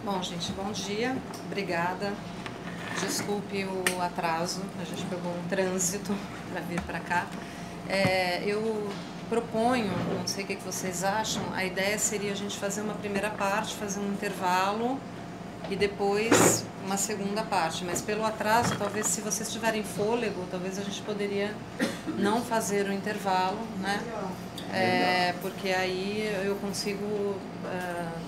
Bom, gente, bom dia, obrigada. Desculpe o atraso, a gente pegou um trânsito para vir para cá. Eu proponho, não sei o que vocês acham, a ideia seria a gente fazer uma primeira parte, fazer um intervalo e depois uma segunda parte. Mas pelo atraso, talvez se vocês tiverem fôlego, talvez a gente poderia não fazer o intervalo, né? Porque aí eu consigo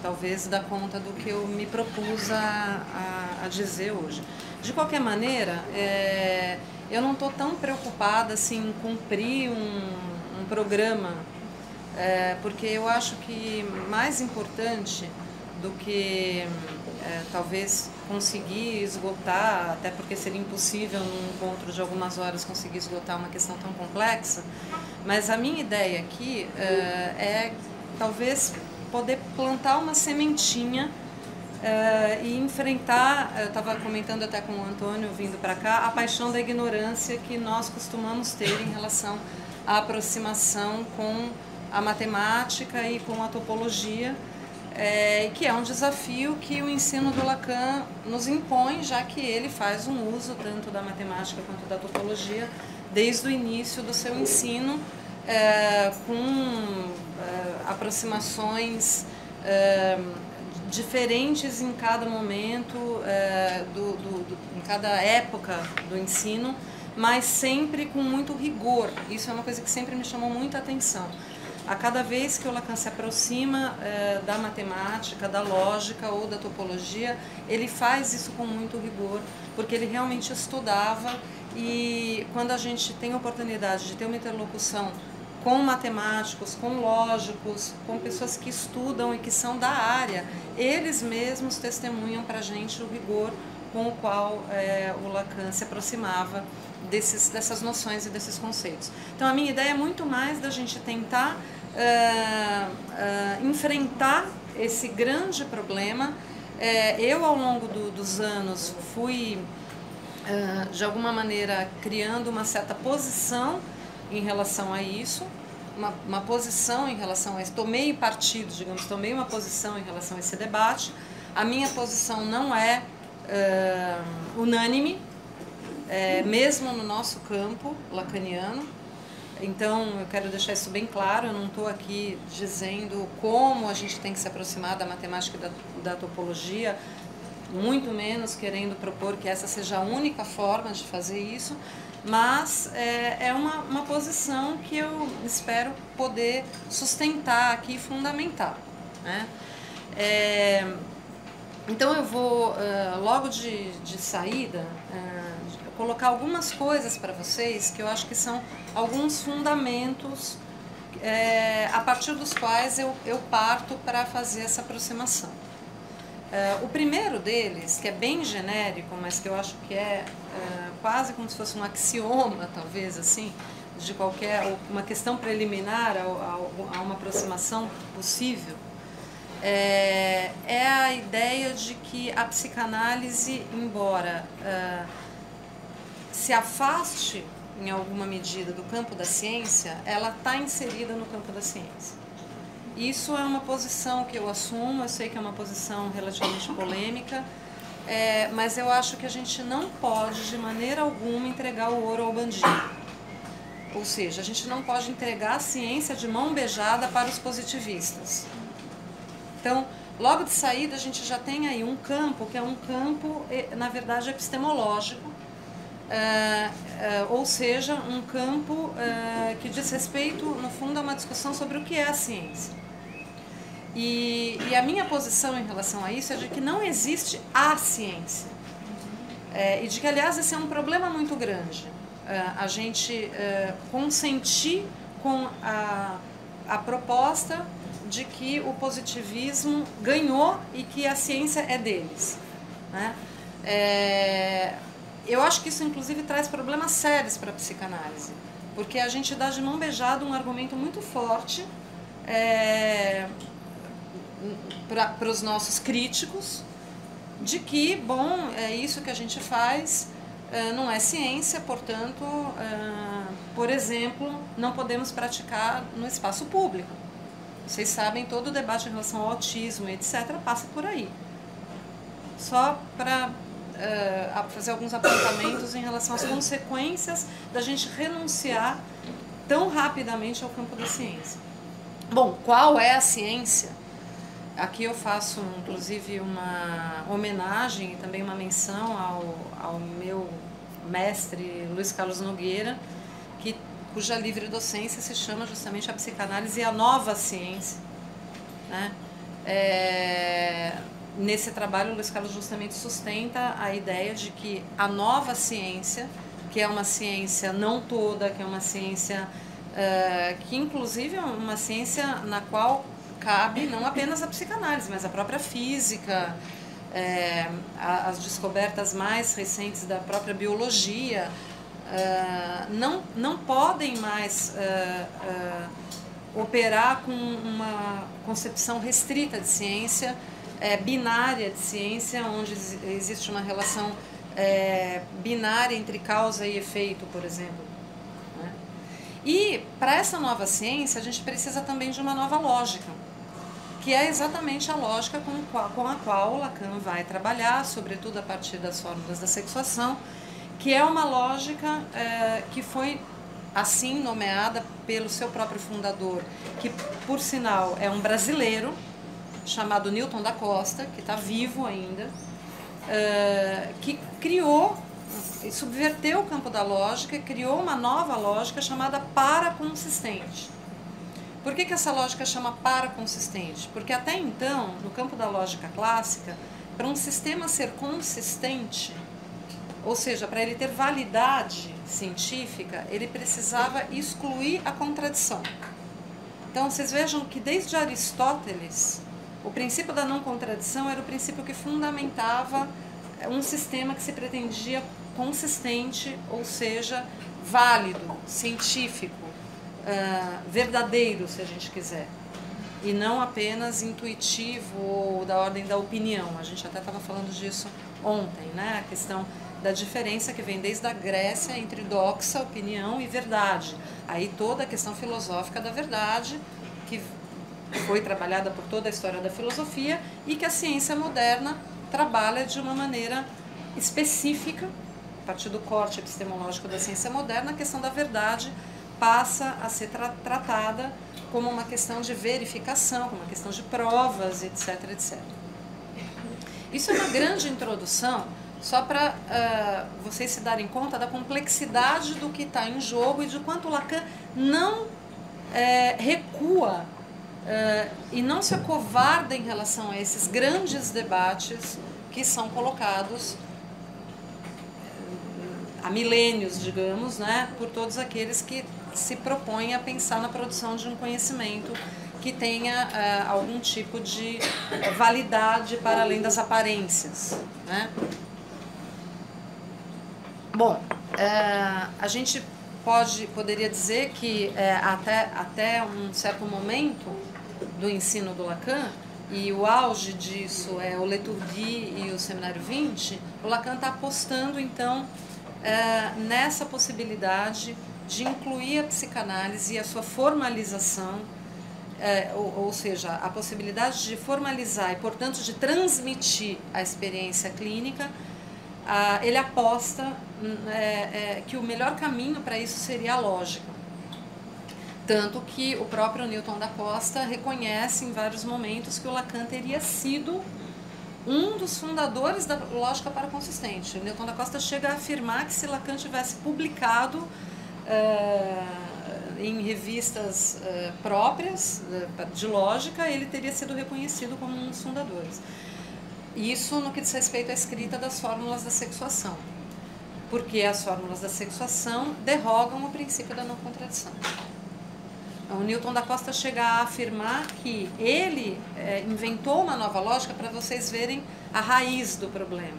talvez dar conta do que eu me propus a dizer hoje. De qualquer maneira, eu não estou tão preocupada assim, em cumprir um programa, porque eu acho que mais importante do que talvez conseguir esgotar, até porque seria impossível num encontro de algumas horas conseguir esgotar uma questão tão complexa, mas a minha ideia aqui é talvez poder plantar uma sementinha e enfrentar, eu estava comentando até com o Antônio vindo para cá, a paixão da ignorância que nós costumamos ter em relação à aproximação com a matemática e com a topologia, que é um desafio que o ensino do Lacan nos impõe, já que ele faz um uso tanto da matemática quanto da topologia desde o início do seu ensino, com aproximações diferentes em cada momento, em cada época do ensino, mas sempre com muito rigor. Isso é uma coisa que sempre me chamou muita atenção. A cada vez que o Lacan se aproxima da matemática, da lógica ou da topologia, ele faz isso com muito rigor, porque ele realmente estudava, e quando a gente tem a oportunidade de ter uma interlocução com matemáticos, com lógicos, com pessoas que estudam e que são da área, eles mesmos testemunham para a gente o rigor com o qual o Lacan se aproximava dessas noções e desses conceitos. Então a minha ideia é muito mais da gente tentar enfrentar esse grande problema. Eu, ao longo dos anos, fui, de alguma maneira, criando uma certa posição em relação a isso, uma posição em relação a isso, tomei partido, digamos, tomei uma posição em relação a esse debate. A minha posição não é unânime, mesmo no nosso campo lacaniano. Então, eu quero deixar isso bem claro, eu não estou aqui dizendo como a gente tem que se aproximar da matemática e da topologia, muito menos querendo propor que essa seja a única forma de fazer isso, mas é uma posição que eu espero poder sustentar aqui e fundamentar, né? Então eu vou, logo de saída, colocar algumas coisas para vocês que eu acho que são alguns fundamentos a partir dos quais eu parto para fazer essa aproximação. O primeiro deles, que é bem genérico, mas que eu acho que é quase como se fosse um axioma, talvez, assim, de uma questão preliminar a uma aproximação possível, é a ideia de que a psicanálise, embora se afaste em alguma medida do campo da ciência, ela está inserida no campo da ciência. Isso é uma posição que eu assumo, eu sei que é uma posição relativamente polêmica, mas eu acho que a gente não pode, de maneira alguma, entregar o ouro ao bandido. Ou seja, a gente não pode entregar a ciência de mão beijada para os positivistas. Então, logo de saída, a gente já tem aí um campo que é um campo, na verdade, epistemológico, ou seja, um campo que diz respeito, no fundo, a uma discussão sobre o que é a ciência. E a minha posição em relação a isso é de que não existe a ciência. E de que, aliás, esse é um problema muito grande. A gente consentir com a proposta de que o positivismo ganhou e que a ciência é deles, né? Eu acho que isso, inclusive, traz problemas sérios para a psicanálise, porque a gente dá de mão beijada um argumento muito forte para os nossos críticos, de que, bom, é isso que a gente faz, não é ciência, portanto, por exemplo, não podemos praticar no espaço público. Vocês sabem, todo o debate em relação ao autismo, etc., passa por aí. só para fazer alguns apontamentos em relação às consequências da gente renunciar tão rapidamente ao campo da ciência. Bom, qual é a ciência? Aqui eu faço, inclusive, uma homenagem e também uma menção ao meu mestre Luiz Carlos Nogueira, cuja livre docência se chama justamente A Psicanálise e a Nova Ciência, né? Nesse trabalho, o Luiz Carlos justamente sustenta a ideia de que a nova ciência, que é uma ciência não toda, que é uma ciência que inclusive é uma ciência na qual cabe não apenas a psicanálise, mas a própria física, as descobertas mais recentes da própria biologia, não podem mais operar com uma concepção restrita de ciência, binária de ciência, onde existe uma relação binária entre causa e efeito, por exemplo. Né? E para essa nova ciência a gente precisa também de uma nova lógica, que é exatamente a lógica com a qual Lacan vai trabalhar, sobretudo a partir das fórmulas da sexuação, que é uma lógica que foi assim nomeada pelo seu próprio fundador, que por sinal é um brasileiro, chamado Newton da Costa, que está vivo ainda, que criou e subverteu o campo da lógica e criou uma nova lógica chamada paraconsistente. Por que essa lógica chama paraconsistente? Porque até então, no campo da lógica clássica, para um sistema ser consistente, ou seja, para ele ter validade científica, ele precisava excluir a contradição. Então, vocês vejam que desde Aristóteles, o princípio da não contradição era o princípio que fundamentava um sistema que se pretendia consistente, ou seja, válido, científico, verdadeiro, se a gente quiser, e não apenas intuitivo ou da ordem da opinião. A gente até estava falando disso ontem, né? A questão da diferença que vem desde a Grécia entre doxa, opinião, e verdade. Aí toda a questão filosófica da verdade, que foi trabalhada por toda a história da filosofia e que a ciência moderna trabalha de uma maneira específica, a partir do corte epistemológico da ciência moderna. A questão da verdade passa a ser tratada como uma questão de verificação, como uma questão de provas, etc, etc. Isso é uma grande introdução, só para vocês se darem conta da complexidade do que está em jogo e de quanto Lacan não recua e não se acovarda em relação a esses grandes debates que são colocados há milênios, digamos, né, por todos aqueles que se propõem a pensar na produção de um conhecimento que tenha algum tipo de validade para além das aparências, né? Bom, a gente poderia dizer que até um certo momento do ensino do Lacan, e o auge disso é o Letourdi e o Seminário 20, o Lacan está apostando, então, nessa possibilidade de incluir a psicanálise e a sua formalização, ou seja, a possibilidade de formalizar e, portanto, de transmitir a experiência clínica. Ele aposta que o melhor caminho para isso seria a lógica. Tanto que o próprio Newton da Costa reconhece em vários momentos que o Lacan teria sido um dos fundadores da lógica paraconsistente. O Newton da Costa chega a afirmar que se Lacan tivesse publicado em revistas próprias de lógica, ele teria sido reconhecido como um dos fundadores. Isso no que diz respeito à escrita das fórmulas da sexuação, porque as fórmulas da sexuação derrogam o princípio da não contradição. O Newton da Costa chega a afirmar que ele inventou uma nova lógica para vocês verem a raiz do problema.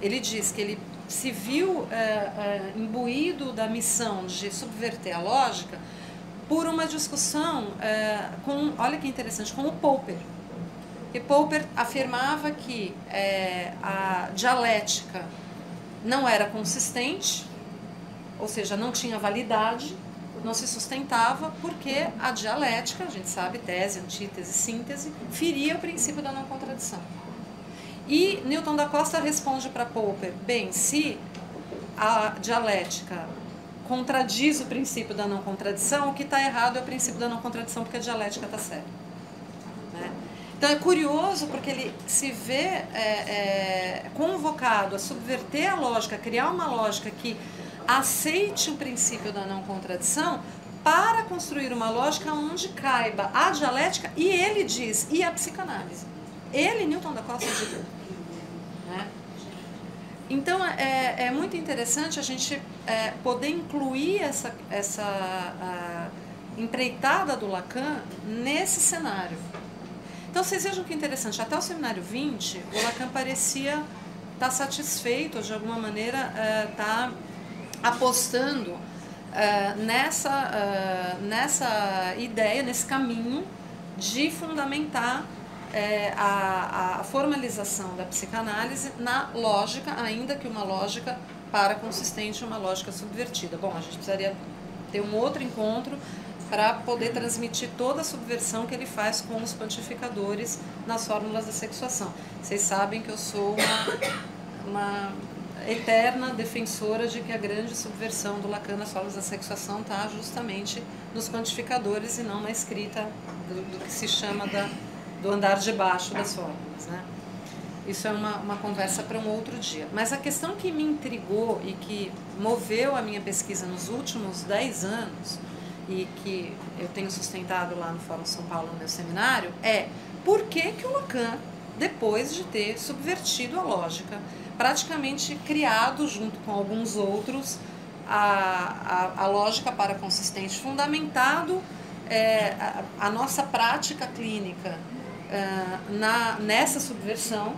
Ele diz que ele se viu imbuído da missão de subverter a lógica por uma discussão olha que interessante, com o Popper. E Popper afirmava que a dialética não era consistente, ou seja, não tinha validade, não se sustentava, porque a dialética, a gente sabe, tese, antítese, síntese, feria o princípio da não contradição. E Newton da Costa responde para Popper, bem, se a dialética contradiz o princípio da não contradição, o que está errado é o princípio da não contradição, porque a dialética está certa. Né? Então é curioso porque ele se vê convocado a subverter a lógica, criar uma lógica que aceite o princípio da não contradição para construir uma lógica onde caiba a dialética, e ele diz, e a psicanálise. Ele, Newton da Costa, diz. Né? Então é muito interessante a gente poder incluir essa empreitada do Lacan nesse cenário. Então vocês vejam que interessante, até o seminário 20, o Lacan parecia estar satisfeito, de alguma maneira estar apostando nessa ideia, nesse caminho de fundamentar a formalização da psicanálise na lógica, ainda que uma lógica paraconsistente, uma lógica subvertida. Bom, a gente precisaria ter um outro encontro para poder transmitir toda a subversão que ele faz com os quantificadores nas fórmulas da sexuação. Vocês sabem que eu sou uma eterna defensora de que a grande subversão do Lacan nas fórmulas da sexuação está justamente nos quantificadores e não na escrita do que se chama do andar de baixo das fórmulas. Né? Isso é uma conversa para um outro dia. Mas a questão que me intrigou e que moveu a minha pesquisa nos últimos 10 anos, e que eu tenho sustentado lá no Fórum São Paulo, no meu seminário, é por que o Lacan, depois de ter subvertido a lógica, praticamente criado, junto com alguns outros, a lógica paraconsistente, fundamentado a nossa prática clínica nessa subversão,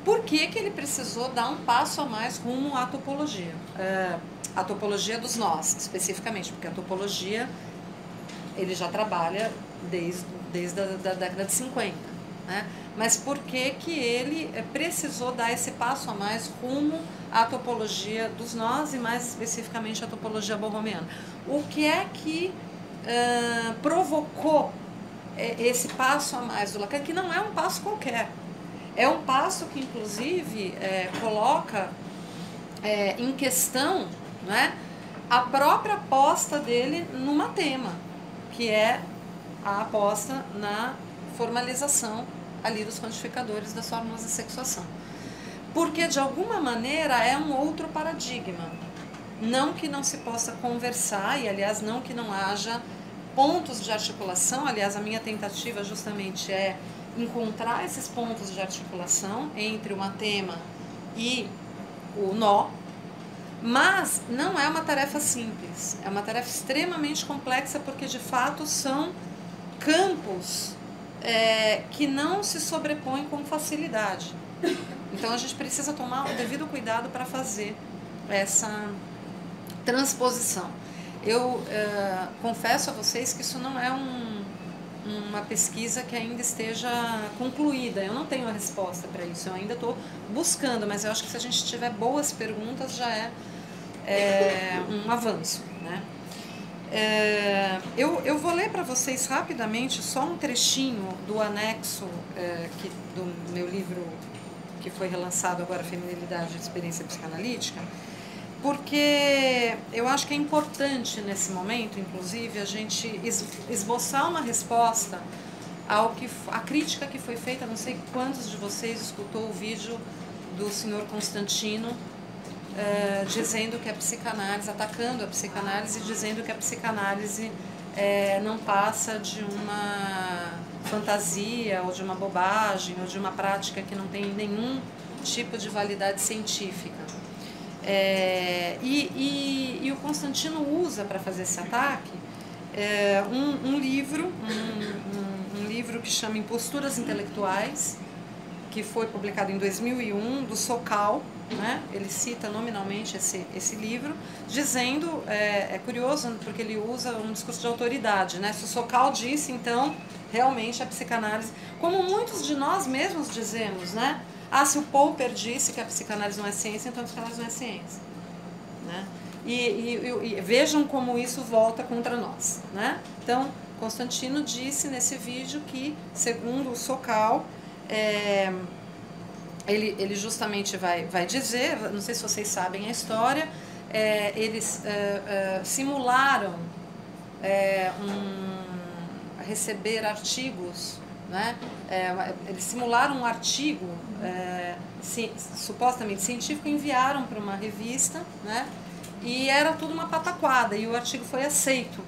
por que ele precisou dar um passo a mais rumo à topologia? A topologia dos nós, especificamente, porque a topologia ele já trabalha desde a década de 50. Né? Mas por que ele precisou dar esse passo a mais rumo à topologia dos nós e mais especificamente à topologia borromeana? O que é que provocou esse passo a mais do Lacan, que não é um passo qualquer? É um passo que, inclusive, coloca em questão, né, a própria aposta dele numa tema, que é a aposta na formalização ali dos quantificadores das fórmulas de sexuação. Porque, de alguma maneira, é um outro paradigma. Não que não se possa conversar, e, aliás, não que não haja pontos de articulação. Aliás, a minha tentativa justamente é encontrar esses pontos de articulação entre o matema e o nó, mas não é uma tarefa simples, é uma tarefa extremamente complexa, porque de fato são campos que não se sobrepõem com facilidade. Então a gente precisa tomar o devido cuidado para fazer essa transposição. Eu confesso a vocês que isso não é uma pesquisa que ainda esteja concluída. Eu não tenho a resposta para isso, eu ainda estou buscando, mas eu acho que se a gente tiver boas perguntas já é um avanço. Né? Eu vou ler para vocês rapidamente só um trechinho do anexo do meu livro que foi relançado agora, Feminilidade e Experiência Psicanalítica, porque eu acho que é importante nesse momento, inclusive, a gente esboçar uma resposta à crítica que foi feita. Não sei quantos de vocês escutou o vídeo do senhor Constantino dizendo que a psicanálise, atacando a psicanálise, dizendo que a psicanálise não passa de uma fantasia ou de uma bobagem ou de uma prática que não tem nenhum tipo de validade científica. E o Constantino usa para fazer esse ataque um livro que chama Imposturas Intelectuais, que foi publicado em 2001, do Sokal. Né? Ele cita nominalmente esse livro, dizendo, é curioso porque ele usa um discurso de autoridade, né? Se o Sokal disse, então realmente a psicanálise, como muitos de nós mesmos dizemos, né? Se o Popper disse que a psicanálise não é ciência, então a psicanálise não é ciência. Né? E vejam como isso volta contra nós. Né? Então, Constantino disse nesse vídeo que, segundo o Sokal, ele justamente vai dizer, não sei se vocês sabem a história, eles simularam receber artigos, né? Eles simularam um artigo supostamente científico, enviaram para uma revista, né? E era tudo uma pataquada, e o artigo foi aceito.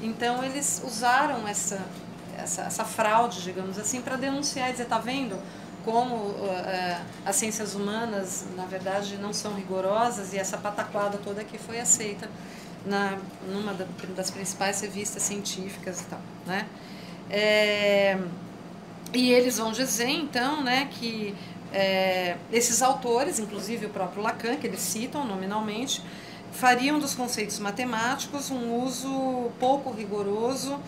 Então eles usaram essa fraude, digamos assim, para denunciar e dizer, tá vendo como as ciências humanas, na verdade, não são rigorosas, e essa pataquada toda aqui foi aceita numa das principais revistas científicas e tal, né? E eles vão dizer, então, né, que esses autores, inclusive o próprio Lacan, que eles citam nominalmente, fariam dos conceitos matemáticos um uso pouco rigoroso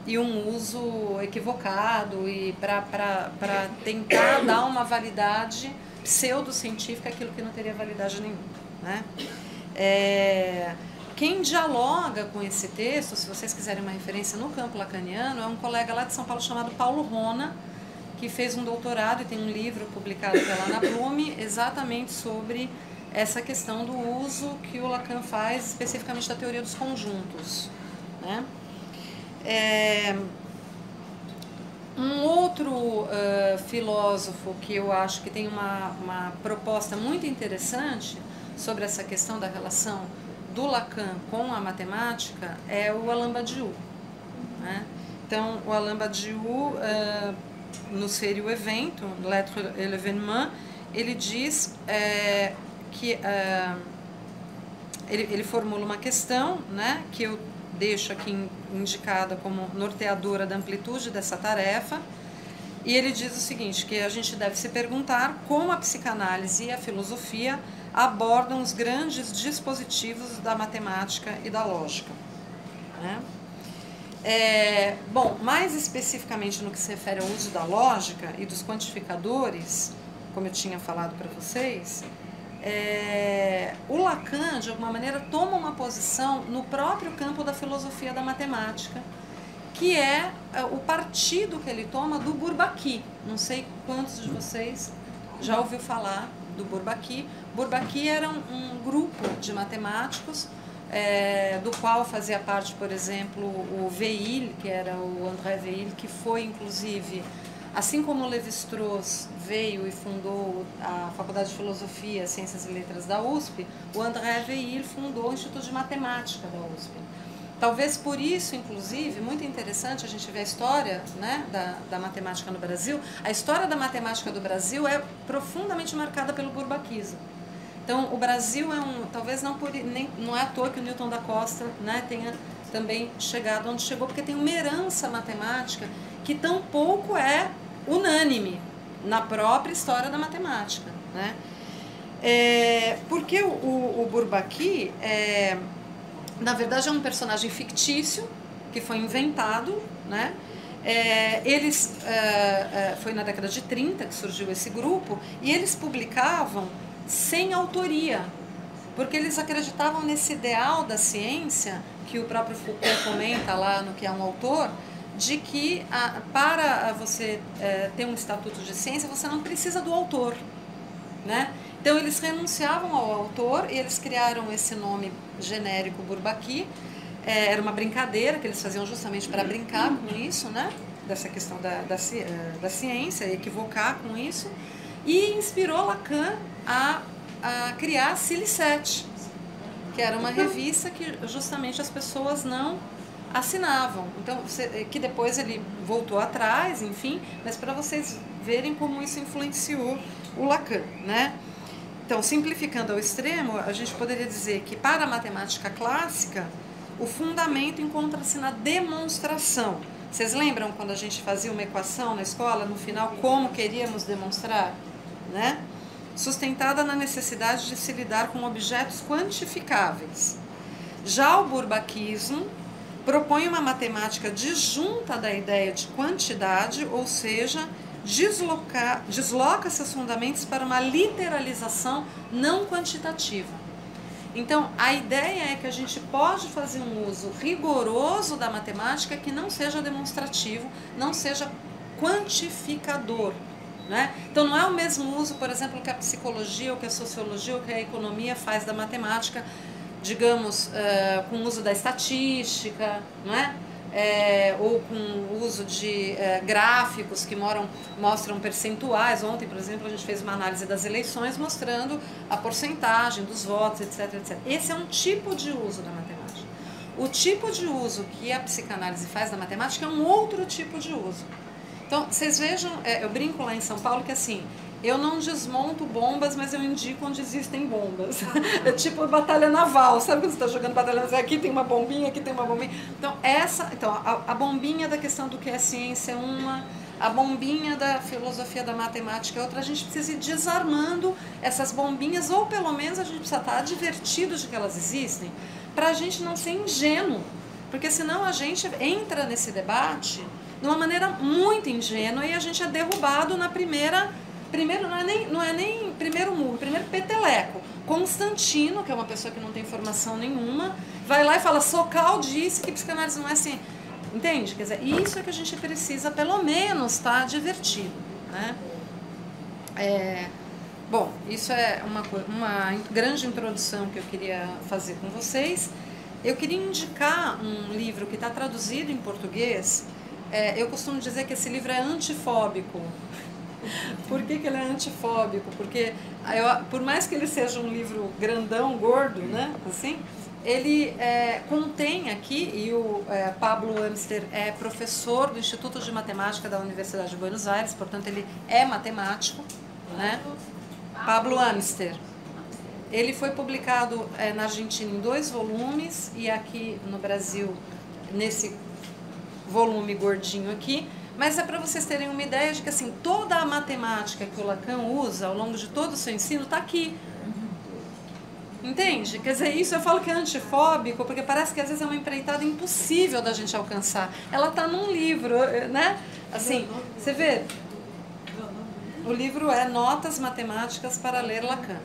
e um uso equivocado, e para tentar dar uma validade pseudocientífica àquilo que não teria validade nenhuma, né? Quem dialoga com esse texto, se vocês quiserem uma referência no campo lacaniano, é um colega lá de São Paulo chamado Paulo Rona, que fez um doutorado e tem um livro publicado pela Ana Blume exatamente sobre essa questão do uso que o Lacan faz especificamente da teoria dos conjuntos, né? Um outro filósofo que eu acho que tem uma proposta muito interessante sobre essa questão da relação do Lacan com a matemática é o Alain Badiou, né? Então, o Alain Badiou, no Ser e o Evento, L'Être et l'Événement, ele diz que ele formula uma questão, né, que eu deixo aqui indicada como norteadora da amplitude dessa tarefa, e ele diz o seguinte, que a gente deve se perguntar como a psicanálise e a filosofia abordam os grandes dispositivos da matemática e da lógica, né? Bom, mais especificamente no que se refere ao uso da lógica e dos quantificadores, como eu tinha falado para vocês, o Lacan, de alguma maneira, toma uma posição no próprio campo da filosofia da matemática, que é o partido que ele toma do Bourbaki. Não sei quantos de vocês já ouviu falar do Bourbaki. Bourbaki era um grupo de matemáticos, do qual fazia parte, por exemplo, o Veil, que era o André Veil, que foi, inclusive, assim como o Lévi-Strauss veio e fundou a Faculdade de Filosofia, Ciências e Letras da USP, o André Veil fundou o Instituto de Matemática da USP. Talvez por isso, inclusive, muito interessante a gente ver a história, né, da matemática no Brasil. A história da matemática do Brasil é profundamente marcada pelo bourbakismo. Então, o Brasil talvez não é à toa que o Newton da Costa, né, tenha também chegado onde chegou, porque tem uma herança matemática que tampouco é unânime na própria história da matemática, né? Porque o Bourbaki, na verdade, é um personagem fictício que foi inventado, né? Foi na década de 30 que surgiu esse grupo, e eles publicavam sem autoria, porque eles acreditavam nesse ideal da ciência, que o próprio Foucault comenta lá no Que é um Autor, de que para você ter um estatuto de ciência, você não precisa do autor, né? Então eles renunciavam ao autor e eles criaram esse nome genérico Bourbaki. Era uma brincadeira que eles faziam justamente para brincar com isso, né? Dessa questão da ciência, equivocar com isso, e inspirou Lacan a criar a Silicete, que era uma revista que justamente as pessoas não assinavam. Então, que depois ele voltou atrás, enfim, mas para vocês verem como isso influenciou o Lacan, né? Então, simplificando ao extremo, a gente poderia dizer que para a matemática clássica, o fundamento encontra-se na demonstração. Vocês lembram quando a gente fazia uma equação na escola, no final, como queríamos demonstrar, né? Sustentada na necessidade de se lidar com objetos quantificáveis. Já o bourbakismo propõe uma matemática disjunta da ideia de quantidade, ou seja, desloca seus fundamentos para uma literalização não quantitativa. Então, a ideia é que a gente pode fazer um uso rigoroso da matemática que não seja demonstrativo, não seja quantificador, né? Então não é o mesmo uso, por exemplo, que a psicologia, ou que a sociologia, ou que a economia faz da matemática, digamos, com o uso da estatística, não é? Ou com o uso de gráficos que mostram percentuais. Ontem, por exemplo, a gente fez uma análise das eleições mostrando a porcentagem dos votos, etc, etc. Esse é um tipo de uso da matemática. O tipo de uso que a psicanálise faz da matemática é um outro tipo de uso. Então, vocês vejam, eu brinco lá em São Paulo que assim, eu não desmonto bombas, mas eu indico onde existem bombas. É tipo batalha naval, sabe quando você está jogando batalha naval? Aqui tem uma bombinha, aqui tem uma bombinha. Então, a bombinha da questão do que é ciência é uma, a bombinha da filosofia da matemática é outra. A gente precisa ir desarmando essas bombinhas, ou pelo menos a gente precisa estar advertido de que elas existem, para a gente não ser ingênuo. Porque senão a gente entra nesse debate de uma maneira muito ingênua e a gente é derrubado na primeiro não é nem primeiro murro, primeiro peteleco. Constantino, que é uma pessoa que não tem formação nenhuma, vai lá e fala, Sokal disse que psicanálise não é assim. Entende? Quer dizer, isso é que a gente precisa pelo menos estar divertido, né? Bom, isso é uma grande introdução que eu queria fazer com vocês. Eu queria indicar um livro que está traduzido em português. Eu costumo dizer que esse livro é antifóbico. Por que ele é antifóbico? Porque, por mais que ele seja um livro grandão, gordo, né? Assim, ele contém aqui, e o Pablo Amster é professor do Instituto de Matemática da Universidade de Buenos Aires, portanto ele é matemático, né? Pablo Amster. Ele foi publicado na Argentina em 2 volumes e aqui no Brasil nesse volume gordinho aqui, mas é para vocês terem uma ideia de que assim, toda a matemática que o Lacan usa ao longo de todo o seu ensino está aqui. Entende? Quer dizer, isso eu falo que é antifóbico, porque parece que às vezes é uma empreitada impossível da gente alcançar. Ela está num livro, né? Assim, você vê, o livro é Notas Matemáticas para Ler Lacan,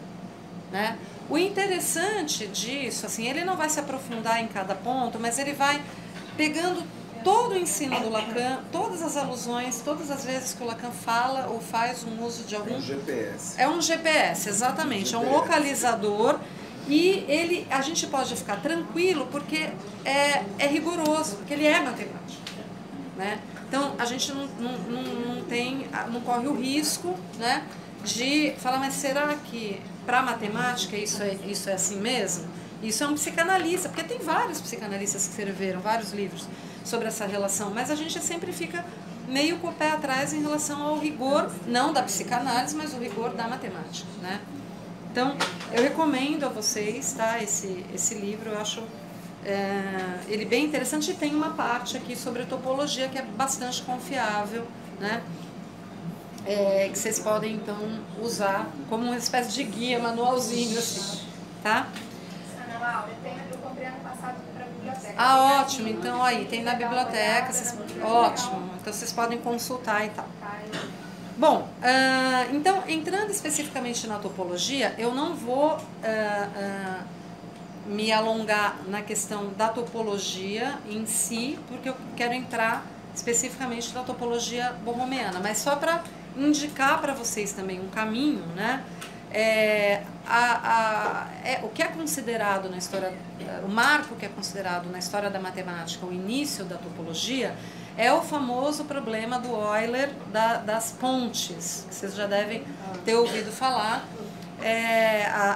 né? O interessante disso, assim, ele não vai se aprofundar em cada ponto, mas ele vai pegando todo o ensino do Lacan, todas as alusões, todas as vezes que o Lacan fala ou faz um uso de algum... É um GPS. É um GPS, exatamente. É um localizador e a gente pode ficar tranquilo porque é rigoroso, porque ele é matemático, né? Então, a gente não corre o risco, né, de falar, mas será que para a matemática isso é assim mesmo? Isso é um psicanalista, porque tem vários psicanalistas que escreveram vários livros sobre essa relação, mas a gente sempre fica meio com o pé atrás em relação ao rigor, não da psicanálise, mas o rigor da matemática, né? Então, eu recomendo a vocês, tá, esse livro, eu acho ele bem interessante, e tem uma parte aqui sobre topologia que é bastante confiável, né? Que vocês podem, então, usar como uma espécie de guia, manualzinho, assim, tá? Eu comprei ano passado para a biblioteca. Ah, ótimo. Então, aí, tem na biblioteca. Ótimo. Então, vocês podem consultar e tal. Bom, então, entrando especificamente na topologia, eu não vou me alongar na questão da topologia em si, porque eu quero entrar especificamente na topologia borromeana, mas só para indicar para vocês também um caminho, né? O que é considerado na história, o marco que é considerado na história da matemática, o início da topologia, é o famoso problema do Euler das pontes, que vocês já devem ter ouvido falar,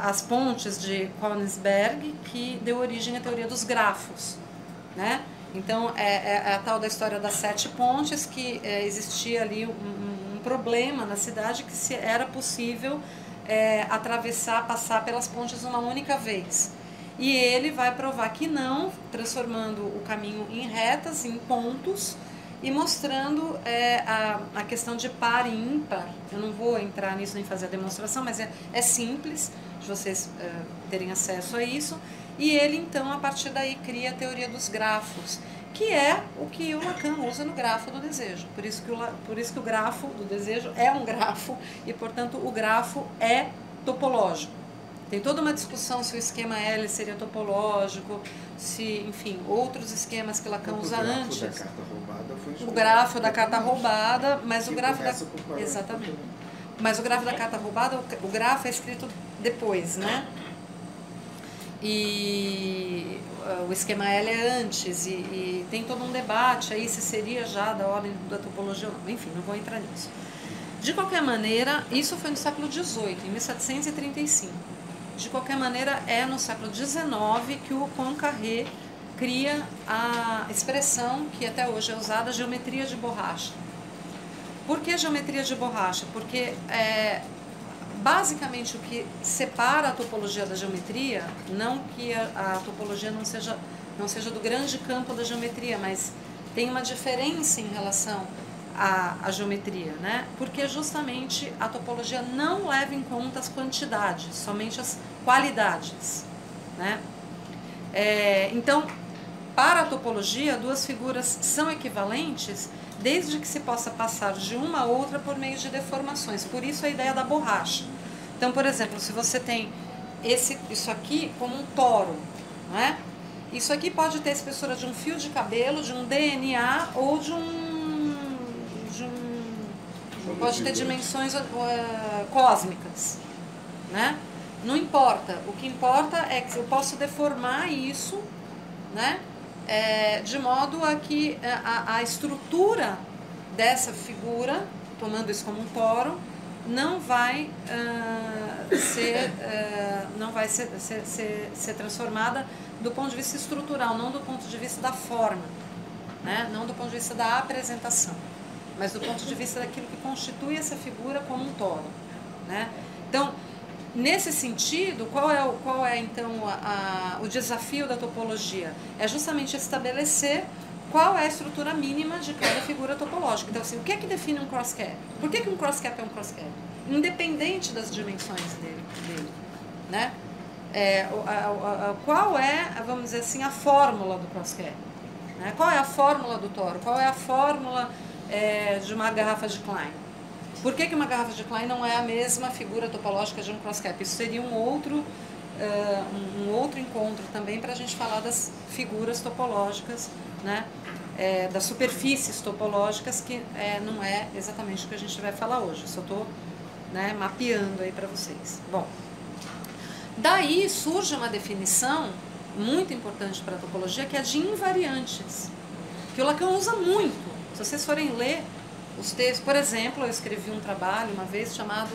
as pontes de Königsberg, que deu origem à teoria dos grafos, né? Então, a tal da história das 7 pontes, que existia ali um problema na cidade, que se era possível passar pelas pontes uma única vez. E ele vai provar que não, transformando o caminho em retas, em pontos, e mostrando a questão de par e ímpar. Eu não vou entrar nisso nem fazer a demonstração, mas é simples de vocês terem acesso a isso. E ele, então, a partir daí, cria a teoria dos grafos, que é o que o Lacan usa no grafo do desejo. Por isso que o grafo do desejo é um grafo e, portanto, o grafo é topológico. Tem toda uma discussão se o esquema L seria topológico, se, enfim, outros esquemas que Lacan usa antes. O grafo da carta roubada foi o grafo da carta roubada, mas o grafo da... Exatamente. Mas o grafo da carta roubada, o grafo é escrito depois, né? E o esquema L é antes, e tem todo um debate aí se seria já da ordem da topologia ou não. Enfim, não vou entrar nisso. De qualquer maneira, isso foi no século XVIII, em 1735. De qualquer maneira, é no século XIX que o Poincaré cria a expressão que até hoje é usada, geometria de borracha. Por que geometria de borracha? Porque basicamente o que separa a topologia da geometria, não que a topologia não seja do grande campo da geometria, mas tem uma diferença em relação à geometria, né? Porque justamente a topologia não leva em conta as quantidades, somente as qualidades, né? Então, para a topologia, duas figuras são equivalentes desde que se possa passar de uma a outra por meio de deformações. Por isso a ideia da borracha. Então, por exemplo, se você tem isso aqui como um toro, não é? Isso aqui pode ter a espessura de um fio de cabelo, de um DNA ou pode ter dimensões cósmicas, né? Não importa. O que importa é que eu posso deformar isso, né? De modo a que a estrutura dessa figura, tomando isso como um toro, não vai ser transformada do ponto de vista estrutural, não do ponto de vista da forma, né? Não do ponto de vista da apresentação, mas do ponto de vista daquilo que constitui essa figura como um toro, né? Então, nesse sentido, qual é então o desafio da topologia? É justamente estabelecer qual é a estrutura mínima de cada figura topológica. Então, assim, o que é que define um cross-cap? Por que um cross-cap é um cross-cap? Independente das dimensões dele, né? Qual é, vamos dizer assim, a fórmula do cross-cap? Né? Qual é a fórmula do toro? Qual é a fórmula de uma garrafa de Klein? Por que uma garrafa de Klein não é a mesma figura topológica de um cross-cap? Isso seria um outro encontro também para a gente falar das figuras topológicas, né? Das superfícies topológicas, que não é exatamente o que a gente vai falar hoje. Só estou, né, mapeando aí para vocês. Bom, daí surge uma definição muito importante para a topologia, que é a de invariantes, que o Lacan usa muito. Se vocês forem ler os textos, por exemplo, eu escrevi um trabalho uma vez chamado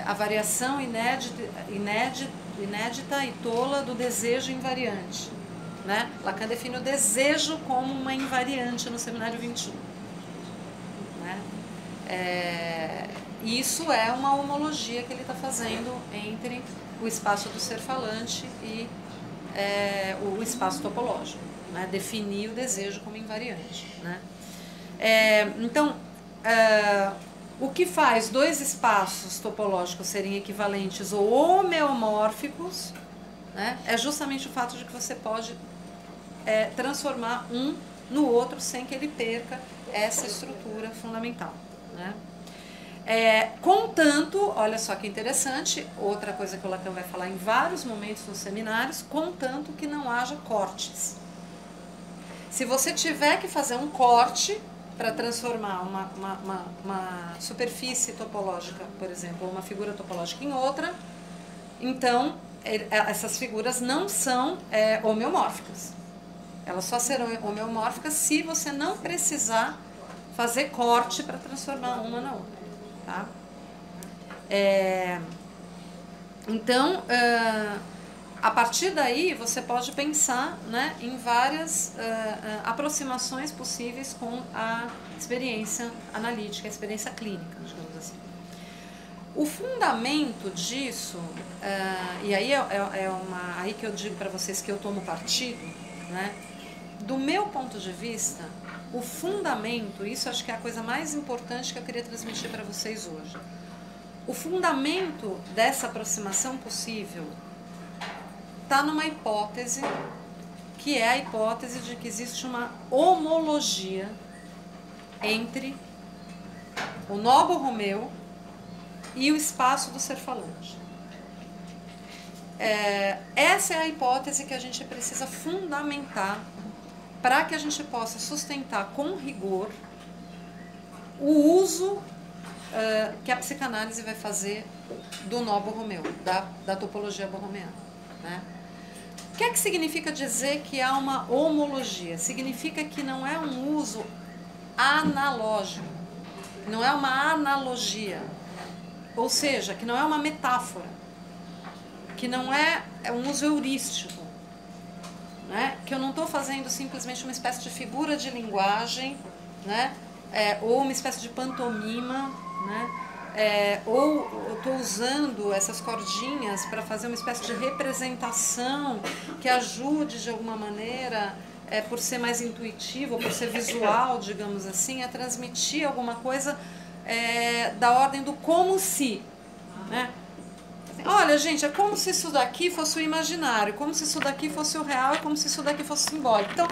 A Variação Inédita e Tola do Desejo Invariante, né? Lacan define o desejo como uma invariante no Seminário 21, né? Isso é uma homologia que ele está fazendo entre o espaço do ser falante e o espaço topológico, né? Definir o desejo como invariante, né? Então, o que faz dois espaços topológicos serem equivalentes ou homeomórficos, né, é justamente o fato de que você pode transformar um no outro sem que ele perca essa estrutura fundamental, né? Contanto, olha só que interessante, outra coisa que o Lacan vai falar em vários momentos nos seminários, contanto que não haja cortes. Se você tiver que fazer um corte para transformar uma superfície topológica, por exemplo, uma figura topológica em outra, então essas figuras não são homeomórficas. Elas só serão homeomórficas se você não precisar fazer corte para transformar uma na outra, tá? Então, a partir daí, você pode pensar, né, em várias aproximações possíveis com a experiência analítica, a experiência clínica, digamos assim. O fundamento disso, e aí aí que eu digo para vocês que eu tomo partido, né, do meu ponto de vista, o fundamento, isso acho que é a coisa mais importante que eu queria transmitir para vocês hoje. O fundamento dessa aproximação possível está numa hipótese, que é a hipótese de que existe uma homologia entre o Nobo Romeu e o espaço do ser falante. Essa é a hipótese que a gente precisa fundamentar para que a gente possa sustentar com rigor o uso que a psicanálise vai fazer do nó borromeu, da topologia borromeana, né? O que é que significa dizer que há uma homologia? Significa que não é um uso analógico, não é uma analogia, ou seja, que não é uma metáfora, que não é um uso heurístico, né? Que eu não estou fazendo simplesmente uma espécie de figura de linguagem, né? Ou uma espécie de pantomima, né? Ou eu estou usando essas cordinhas para fazer uma espécie de representação que ajude de alguma maneira, por ser mais intuitivo, ou por ser visual, digamos assim, a transmitir alguma coisa da ordem do como se, né? Olha, gente, é como se isso daqui fosse o imaginário, como se isso daqui fosse o real, é como se isso daqui fosse simbólico. Então,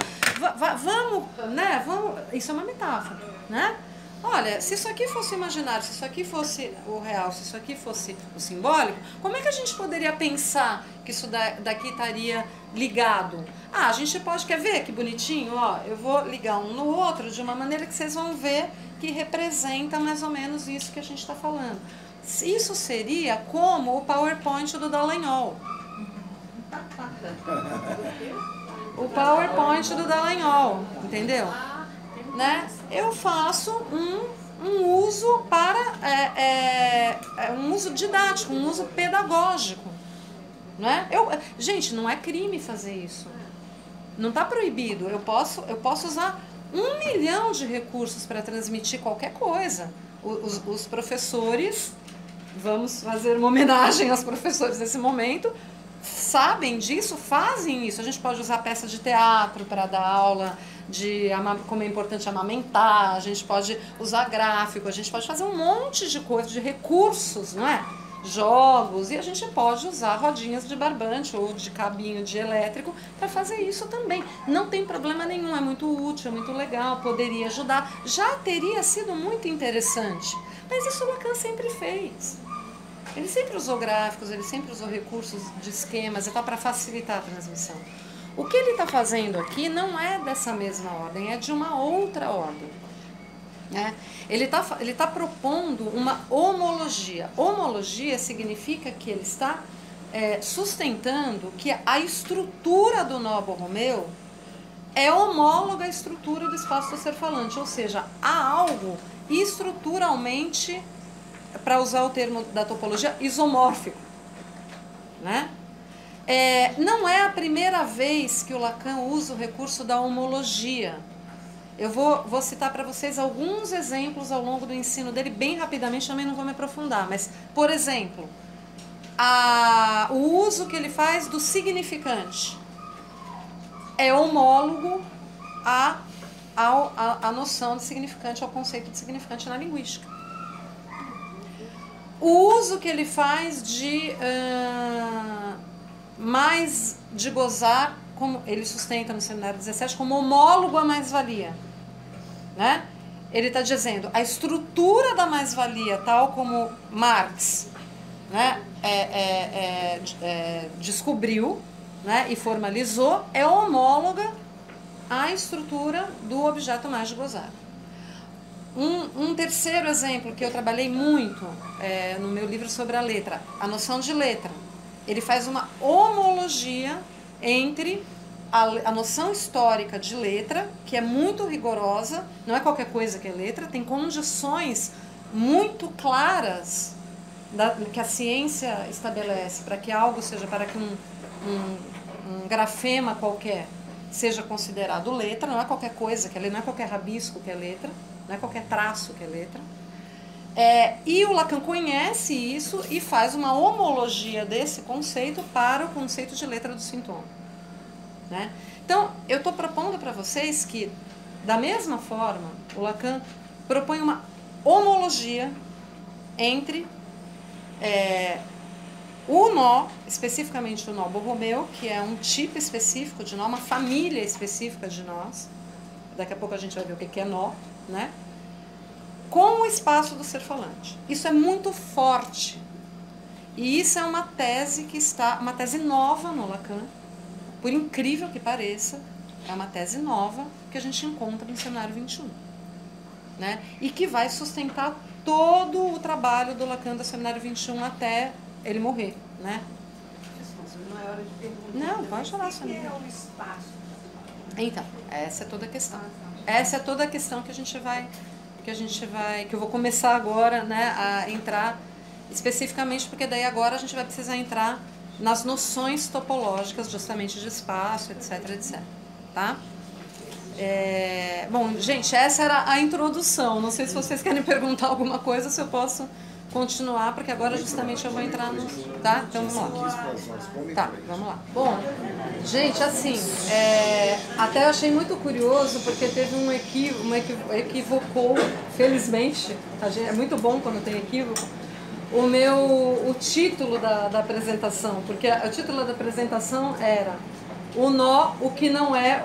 vamos, né? Isso é uma metáfora, né? Olha, se isso aqui fosse o imaginário, se isso aqui fosse o real, se isso aqui fosse o simbólico, como é que a gente poderia pensar que isso daqui estaria ligado? Ah, a gente pode, quer ver que bonitinho? Ó, eu vou ligar um no outro de uma maneira que vocês vão ver que representa mais ou menos isso que a gente está falando. Isso seria como o PowerPoint do Dallagnol. O PowerPoint do Dallagnol, entendeu? Né? Eu faço um uso para um uso didático, um uso pedagógico, né? Gente, não é crime fazer isso, não está proibido. Eu posso usar 1 milhão de recursos para transmitir qualquer coisa. Os professores, vamos fazer uma homenagem aos professores nesse momento, sabem disso, fazem isso. A gente pode usar peça de teatro para dar aula de como é importante amamentar, a gente pode usar gráfico, a gente pode fazer um monte de coisa, de recursos, não é? Jogos, e a gente pode usar rodinhas de barbante ou de cabinho de elétrico para fazer isso também. Não tem problema nenhum, é muito útil, é muito legal, poderia ajudar, já teria sido muito interessante. Mas isso o Lacan sempre fez. Ele sempre usou gráficos, ele sempre usou recursos de esquemas para facilitar a transmissão. O que ele está fazendo aqui não é dessa mesma ordem, é de uma outra ordem, né? Ele tá propondo uma homologia. Homologia significa que ele está sustentando que a estrutura do nó borromeu é homóloga à estrutura do espaço do ser falante, ou seja, há algo estruturalmente, para usar o termo da topologia, isomórfico, né? Não é a primeira vez que o Lacan usa o recurso da homologia. Eu vou citar para vocês alguns exemplos ao longo do ensino dele, bem rapidamente, também não vou me aprofundar, mas, por exemplo, o uso que ele faz do significante é homólogo à noção de significante, ao conceito de significante na linguística. O uso que ele faz mais de gozar, como ele sustenta no seminário 17, como homólogo à mais-valia, né? Ele está dizendo, a estrutura da mais-valia, tal como Marx, né, descobriu, né, e formalizou, é homóloga à estrutura do objeto mais de gozar. Um terceiro exemplo que eu trabalhei muito no meu livro sobre a letra, a noção de letra. Ele faz uma homologia entre a noção histórica de letra, que é muito rigorosa, não é qualquer coisa que é letra, tem condições muito claras que a ciência estabelece para que algo seja, para que um grafema qualquer seja considerado letra, não é qualquer coisa que é letra, não é qualquer rabisco que é letra, não é qualquer traço que é letra. E o Lacan conhece isso e faz uma homologia desse conceito para o conceito de letra do sintoma, né? Então, eu estou propondo para vocês que, da mesma forma, o Lacan propõe uma homologia entre o nó, especificamente o nó borromeu, que é um tipo específico de nó, uma família específica de nós. Daqui a pouco a gente vai ver o que é nó, né? Com o espaço do ser falante. Isso é muito forte. E isso é uma tese uma tese nova no Lacan, por incrível que pareça, é uma tese nova que a gente encontra no cenário 21, né? E que vai sustentar todo o trabalho do Lacan do cenário 21 até ele morrer, né? Não é hora de perguntar. Não, pode falar, O que é o espaço? Então, essa é toda a questão. Essa é toda a questão que eu vou começar agora, né, a entrar especificamente, porque daí agora a gente vai precisar entrar nas noções topológicas justamente de espaço, etc, etc, tá? Bom, gente, essa era a introdução. Não sei se vocês querem perguntar alguma coisa, se eu posso continuar, porque agora justamente eu vou entrar no... Tá? Então vamos lá. Tá, vamos lá. Bom, gente, assim, até eu achei muito curioso, porque teve um equivocou, felizmente, é muito bom quando tem equívoco, o título da apresentação, porque o título da apresentação era o nó, o que não é,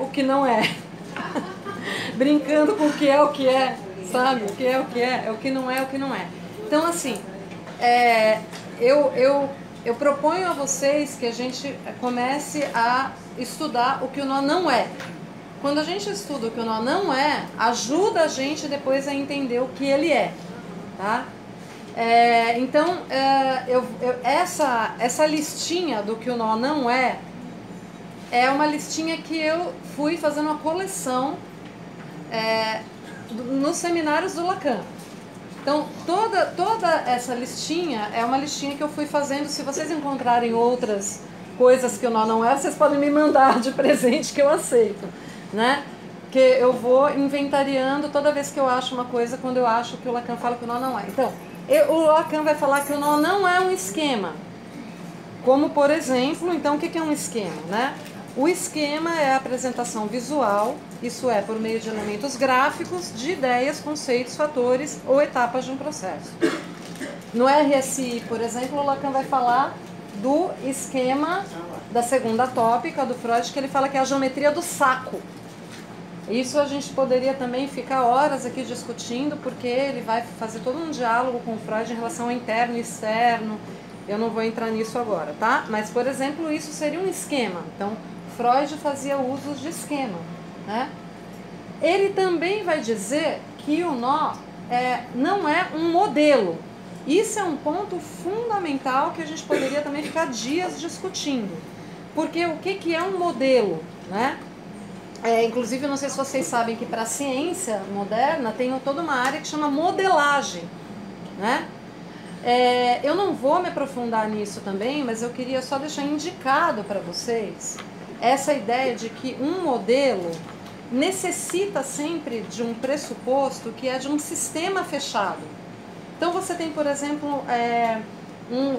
brincando com o que é, sabe? O que é o que não é. Então, assim, eu proponho a vocês que a gente comece a estudar o que o nó não é. Quando a gente estuda o que o nó não é, ajuda a gente depois a entender o que ele é, tá? Então, essa listinha do que o nó não é uma listinha que eu fui fazendo uma coleção nos seminários do Lacan. Então, toda essa listinha é uma listinha que eu fui fazendo. Se vocês encontrarem outras coisas que o nó não é, vocês podem me mandar de presente que eu aceito, né? Que eu vou inventariando toda vez que eu acho uma coisa, quando eu acho que o Lacan fala que o nó não é. Então, o Lacan vai falar que o nó não é um esquema. Como, por exemplo, então, o que é um esquema, né? O esquema é a apresentação visual, isso é, por meio de elementos gráficos, de ideias, conceitos, fatores ou etapas de um processo. No RSI, por exemplo, o Lacan vai falar do esquema da segunda tópica do Freud, que ele fala que é a geometria do saco. Isso a gente poderia também ficar horas aqui discutindo, porque ele vai fazer todo um diálogo com o Freud em relação ao interno e externo. Eu não vou entrar nisso agora, tá? Mas, por exemplo, isso seria um esquema. Então, Freud fazia uso de esquema, né? Ele também vai dizer que o nó não é um modelo. Isso é um ponto fundamental que a gente poderia também ficar dias discutindo. Porque o que é um modelo, né? Inclusive, eu não sei se vocês sabem que para a ciência moderna tem toda uma área que chama modelagem, né? Eu não vou me aprofundar nisso também, mas eu queria só deixar indicado para vocês essa ideia de que um modelo necessita sempre de um pressuposto que é de um sistema fechado. Então você tem, por exemplo,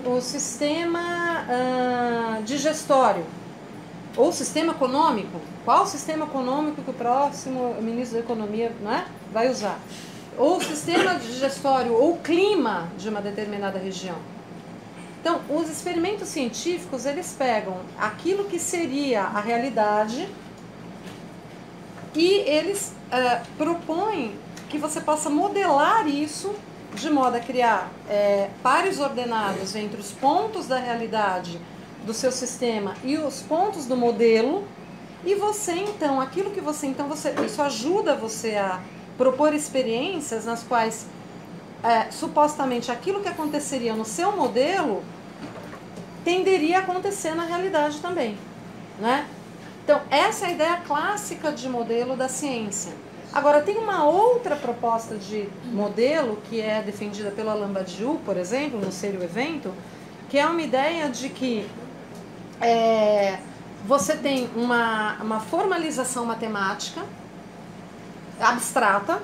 o sistema digestório ou sistema econômico. Qual sistema econômico que o próximo ministro da Economia, não é, vai usar? Ou o sistema digestório ou o clima de uma determinada região. Então, os experimentos científicos, eles pegam aquilo que seria a realidade e eles propõem que você possa modelar isso de modo a criar pares ordenados entre os pontos da realidade do seu sistema e os pontos do modelo. E você, então, isso ajuda você a propor experiências nas quais supostamente aquilo que aconteceria no seu modelo tenderia a acontecer na realidade também, né? Então, essa é a ideia clássica de modelo da ciência. Agora, tem uma outra proposta de modelo que é defendida pelo Alain Badiou, por exemplo, no Ser e o Evento, que é uma ideia de que você tem uma formalização matemática abstrata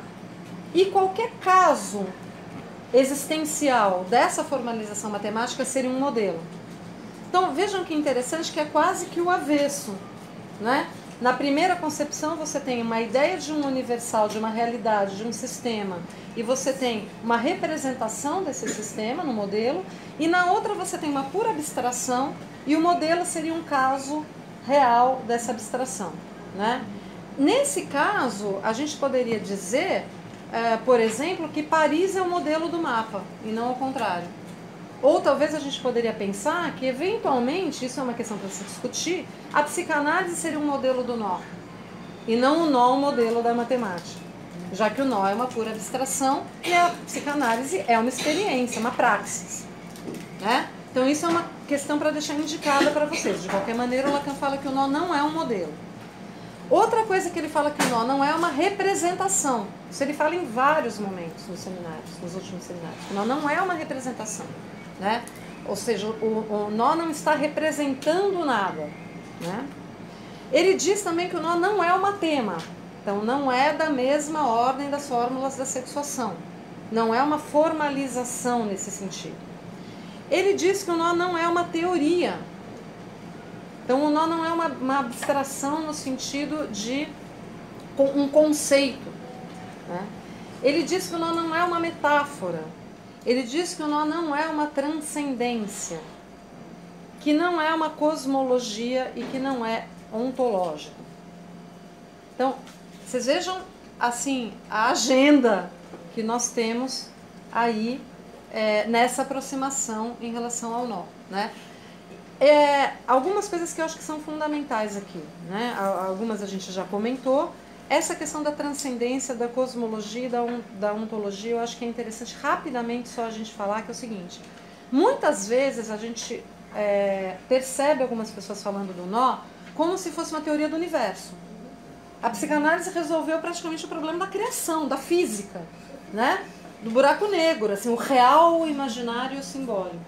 e qualquer caso existencial dessa formalização matemática seria um modelo. Então, vejam que interessante que é quase que o avesso, né? Na primeira concepção você tem uma ideia de um universal, de uma realidade, de um sistema, e você tem uma representação desse sistema no modelo, e na outra você tem uma pura abstração, e o modelo seria um caso real dessa abstração, né? Nesse caso, a gente poderia dizer, por exemplo, que Paris é o modelo do mapa, e não ao contrário. Ou talvez a gente poderia pensar que, eventualmente, isso é uma questão para se discutir, a psicanálise seria um modelo do nó. e não o nó, o modelo da matemática. Já que o nó é uma pura abstração e a psicanálise é uma experiência, uma praxis, né? Então isso é uma questão para deixar indicada para vocês. De qualquer maneira, o Lacan fala que o nó não é um modelo. Outra coisa que ele fala que o nó não é uma representação. Isso ele fala em vários momentos nos seminários, nos últimos seminários. O nó não é uma representação, né? Ou seja, o nó não está representando nada, né? Ele diz também que o nó não é uma tema. Então, não é da mesma ordem das fórmulas da sexuação. Não é uma formalização nesse sentido. Ele diz que o nó não é uma teoria. Então, o nó não é uma abstração no sentido de um conceito, né? Ele diz que o nó não é uma metáfora. Ele diz que o nó não é uma transcendência, que não é uma cosmologia e que não é ontológico. Então, vocês vejam, assim, a agenda que nós temos aí nessa aproximação em relação ao nó, né? Algumas coisas que eu acho que são fundamentais aqui, né? Algumas a gente já comentou. Essa questão da transcendência, da cosmologia e da ontologia, eu acho que é interessante rapidamente só a gente falar, que é o seguinte: muitas vezes a gente percebe algumas pessoas falando do nó como se fosse uma teoria do universo. A psicanálise resolveu praticamente o problema da criação, da física, né? Do buraco negro, assim, o real, o imaginário e o simbólico.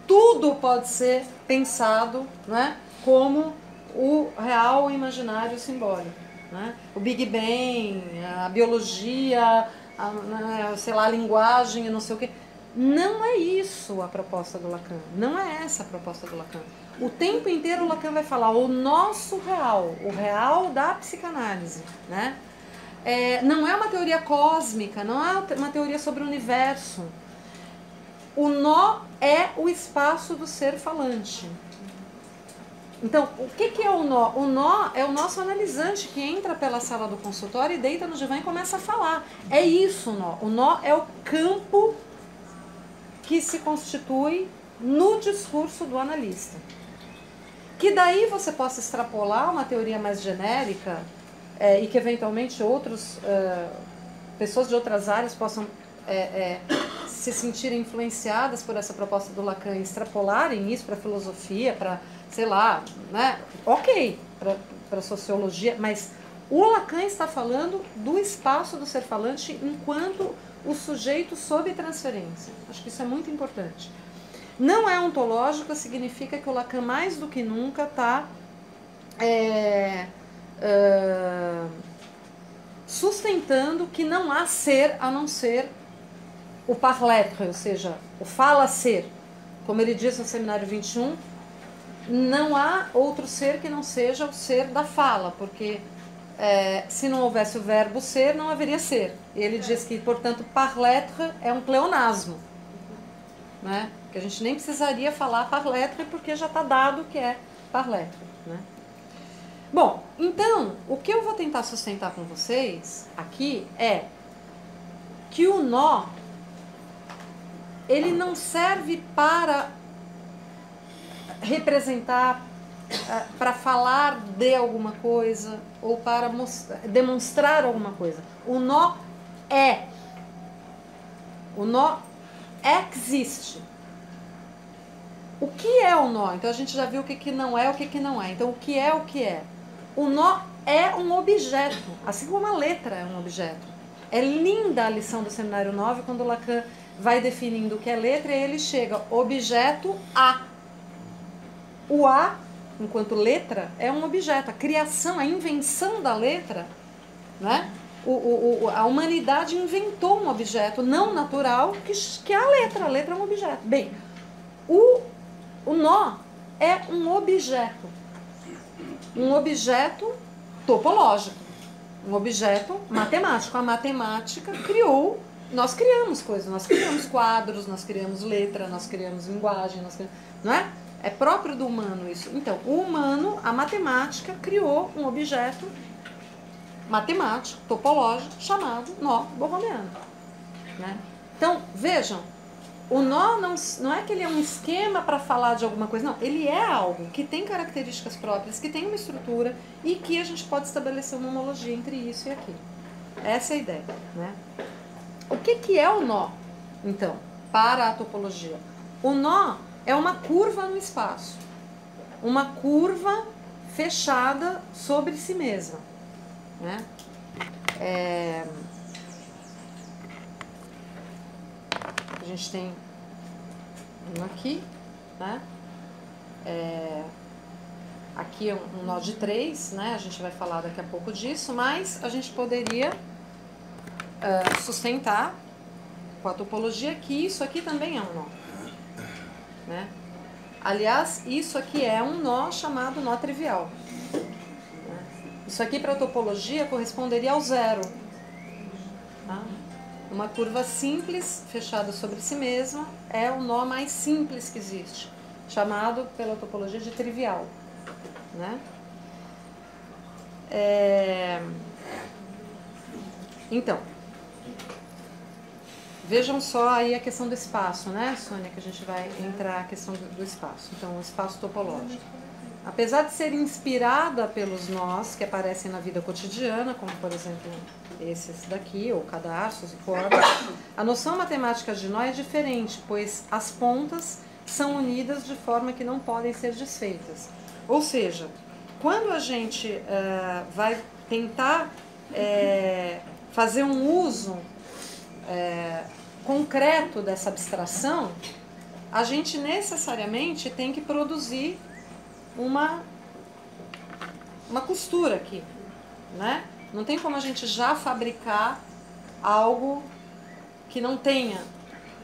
Tudo pode ser pensado, né, como o real, o imaginário e o simbólico, né? O Big Bang, a biologia, sei lá, a linguagem e não sei o quê. Não é isso a proposta do Lacan. Não é essa a proposta do Lacan. O tempo inteiro o Lacan vai falar o nosso real, o real da psicanálise, né? Não é uma teoria cósmica, não é uma teoria sobre o universo. O nó é o espaço do ser falante. Então, o que é o nó? O nó é o nosso analisante que entra pela sala do consultório e deita no divã e começa a falar. É isso o nó. O nó é o campo que se constitui no discurso do analista. Que daí você possa extrapolar uma teoria mais genérica e que eventualmente pessoas de outras áreas possam se sentirem influenciadas por essa proposta do Lacan e extrapolarem isso para a filosofia, para, sei lá, né? Ok, para a sociologia, mas o Lacan está falando do espaço do ser falante enquanto o sujeito sob transferência. Acho que isso é muito importante. Não é ontológico, significa que o Lacan mais do que nunca está sustentando que não há ser a não ser o parletre, ou seja, o fala-ser. Como ele diz no Seminário 21, não há outro ser que não seja o ser da fala, porque se não houvesse o verbo ser, não haveria ser. Ele diz que, portanto, parletre é um pleonasmo, né? Que a gente nem precisaria falar parletre porque já está dado que é parletre, né? Bom, então, o que eu vou tentar sustentar com vocês aqui é que o nó, ele não serve para representar, para falar de alguma coisa ou para demonstrar alguma coisa. O nó é. O nó existe. O que é o nó? Então a gente já viu o que não é, o que não é. Então o que é o que é? O nó é um objeto, assim como a letra é um objeto. É linda a lição do Seminário 9, quando Lacan vai definindo o que é letra, e ele chega, objeto A. O A, enquanto letra, é um objeto. A criação, a invenção da letra, né? A humanidade inventou um objeto não natural, que é a letra. A letra é um objeto. Bem, o nó é um objeto. Um objeto topológico. Um objeto matemático. A matemática criou. Nós criamos coisas. Nós criamos quadros, nós criamos letra, nós criamos linguagem, não é? É próprio do humano isso. Então, o humano, a matemática, criou um objeto matemático, topológico, chamado nó borromeano, né? Então, vejam, o nó não é que ele é um esquema para falar de alguma coisa, não. Ele é algo que tem características próprias, que tem uma estrutura e que a gente pode estabelecer uma homologia entre isso e aquilo. Essa é a ideia, né? O que é o nó, então, para a topologia? O nó é uma curva no espaço. Uma curva fechada sobre si mesma, né? A gente tem um aqui, né? Aqui é um nó de 3, né? A gente vai falar daqui a pouco disso, mas a gente poderia sustentar com a topologia que isso aqui também é um nó, né? Aliás, isso aqui é um nó chamado nó trivial. Isso aqui para a topologia corresponderia ao zero. Tá? Uma curva simples, fechada sobre si mesma, é o nó mais simples que existe, chamado pela topologia de trivial. Né? Então, vejam só aí a questão do espaço, né, Sônia, que a gente vai entrar a questão do espaço. Então, o espaço topológico. Apesar de ser inspirada pelos nós que aparecem na vida cotidiana, como por exemplo esses daqui, ou cadarços e cordas, a noção matemática de nó é diferente, pois as pontas são unidas de forma que não podem ser desfeitas. Ou seja, quando a gente vai tentar fazer um uso concreto dessa abstração, a gente necessariamente tem que produzir uma costura aqui, né? Não tem como a gente já fabricar algo que não tenha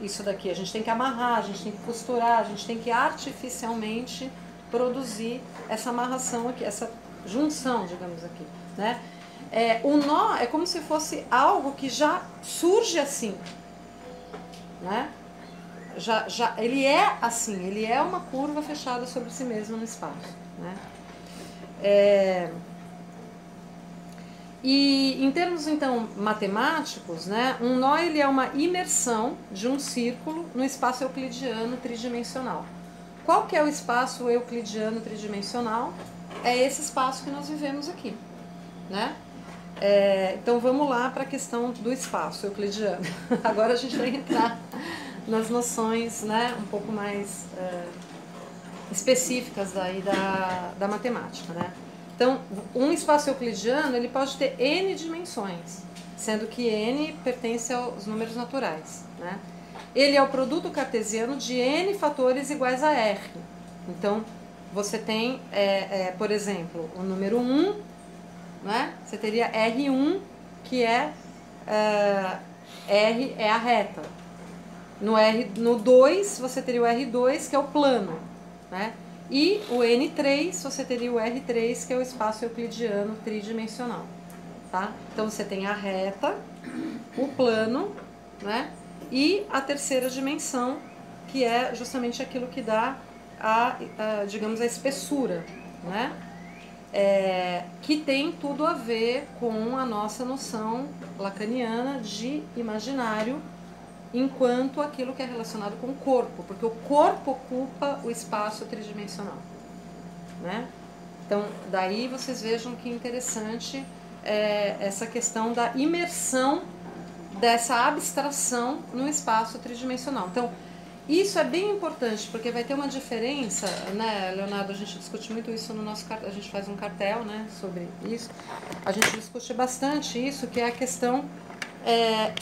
isso daqui. A gente tem que amarrar, a gente tem que costurar, a gente tem que artificialmente produzir essa amarração aqui, essa junção, digamos aqui, né? O nó é como se fosse algo que já surge assim, né? Ele é assim, ele é uma curva fechada sobre si mesmo no espaço, né? E em termos então matemáticos, né, um nó ele é uma imersão de um círculo no espaço euclidiano tridimensional. Qual que é o espaço euclidiano tridimensional? É esse espaço que nós vivemos aqui, né? Então vamos lá para a questão do espaço euclidiano. Agora a gente vai entrar nas noções, né, um pouco mais específicas daí da matemática, né? Então, um espaço euclidiano ele pode ter n dimensões, sendo que n pertence aos números naturais, né? Ele é o produto cartesiano de n fatores iguais a r. Então, você tem, por exemplo, o número 1, né? Você teria R1, que R é a reta. No 2, você teria o R2, que é o plano, né? E o N3, você teria o R3, que é o espaço euclidiano tridimensional, tá? Então, você tem a reta, o plano, né? E a terceira dimensão, que é justamente aquilo que dá digamos, a espessura, né? Que tem tudo a ver com a nossa noção lacaniana de imaginário, enquanto aquilo que é relacionado com o corpo, porque o corpo ocupa o espaço tridimensional, né? Então, daí vocês vejam que interessante essa questão da imersão dessa abstração no espaço tridimensional. Então, isso é bem importante, porque vai ter uma diferença, né, Leonardo? A gente discute muito isso no nosso cartel, a gente faz um cartel, né, sobre isso. A gente discute bastante isso, que é a questão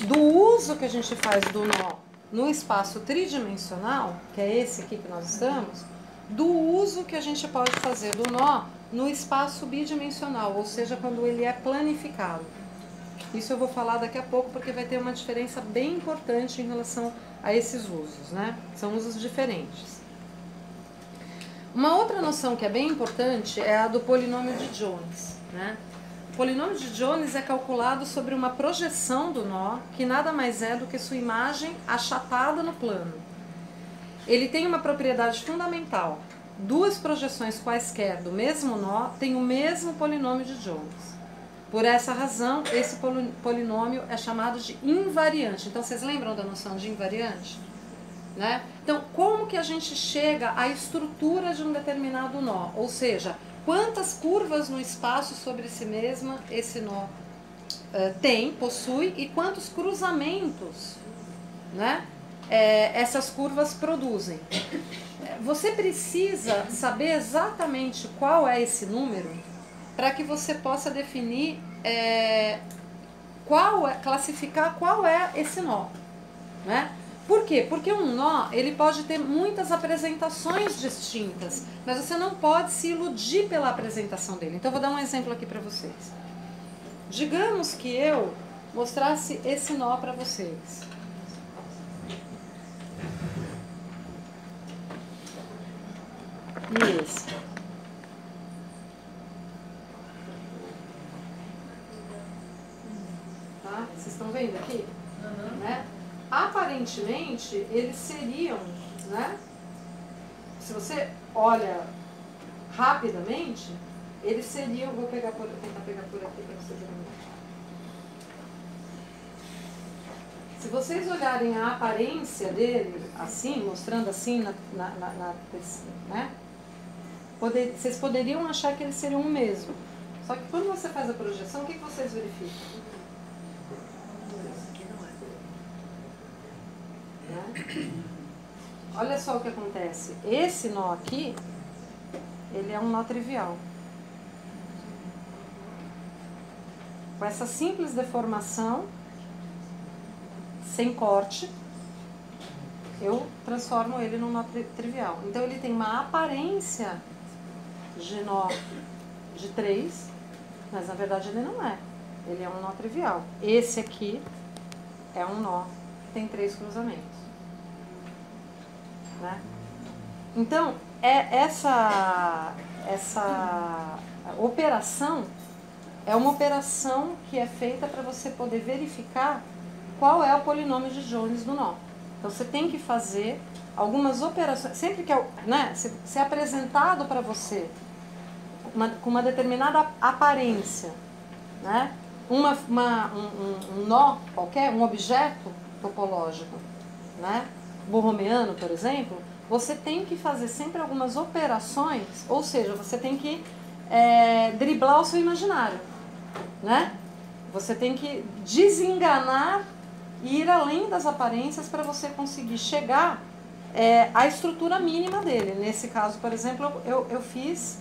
do uso que a gente faz do nó no espaço tridimensional, que é esse aqui que nós estamos, do uso que a gente pode fazer do nó no espaço bidimensional, ou seja, quando ele é planificado. Isso eu vou falar daqui a pouco, porque vai ter uma diferença bem importante em relação a esses usos, né? São usos diferentes. Uma outra noção que é bem importante é a do polinômio de Jones, né? O polinômio de Jones é calculado sobre uma projeção do nó, que nada mais é do que sua imagem achatada no plano. Ele tem uma propriedade fundamental. Duas projeções quaisquer do mesmo nó têm o mesmo polinômio de Jones. Por essa razão, esse polinômio é chamado de invariante. Então, vocês lembram da noção de invariante? né? Então, como que a gente chega à estrutura de um determinado nó? Ou seja, quantas curvas no espaço sobre si mesma esse nó possui, e quantos cruzamentos, né, essas curvas produzem. Você precisa saber exatamente qual é esse número para que você possa definir, classificar qual é esse nó, né? Por quê? Porque um nó, ele pode ter muitas apresentações distintas, mas você não pode se iludir pela apresentação dele. Então, eu vou dar um exemplo aqui para vocês. Digamos que eu mostrasse esse nó para vocês. E esse. Tá? Vocês estão vendo aqui? Uhum. Né? Aparentemente, eles seriam, né? Se você olha rapidamente, eles seriam... Vou tentar pegar por aqui para vocês verem. Se vocês olharem a aparência dele, assim, mostrando assim, né? Vocês poderiam achar que eles seriam o mesmo. Só que quando você faz a projeção, o que vocês verificam? Né? Olha só o que acontece. Esse nó aqui, ele é um nó trivial. Com essa simples deformação, sem corte, eu transformo ele num nó trivial. Então ele tem uma aparência de nó de 3, mas na verdade ele não é. Ele é um nó trivial. Esse aqui é um nó que tem 3 cruzamentos. Né? Então, essa operação é uma operação que é feita para você poder verificar qual é o polinômio de Jones do nó. Então, você tem que fazer algumas operações. Sempre que se é apresentado para você com uma determinada aparência, né? Um nó qualquer, um objeto topológico, né? Borromeano, por exemplo, você tem que fazer sempre algumas operações, ou seja, você tem que driblar o seu imaginário, né? Você tem que desenganar e ir além das aparências para você conseguir chegar à estrutura mínima dele. Nesse caso, por exemplo, eu fiz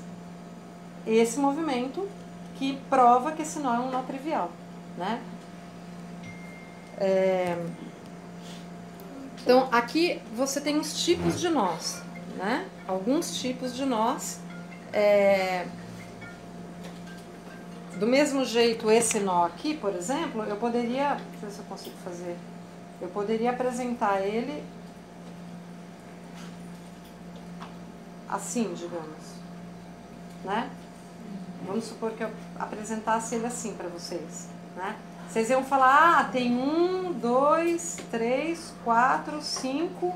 esse movimento que prova que esse nó é um nó trivial, né? Então, aqui você tem os tipos de nós, né? Alguns tipos de nós. Do mesmo jeito, esse nó aqui, por exemplo, eu poderia... Deixa eu ver se eu consigo fazer. Eu poderia apresentar ele assim, digamos, né? Vamos supor que eu apresentasse ele assim para vocês, né? Vocês iam falar, tem 1, 2, 3, 4, 5,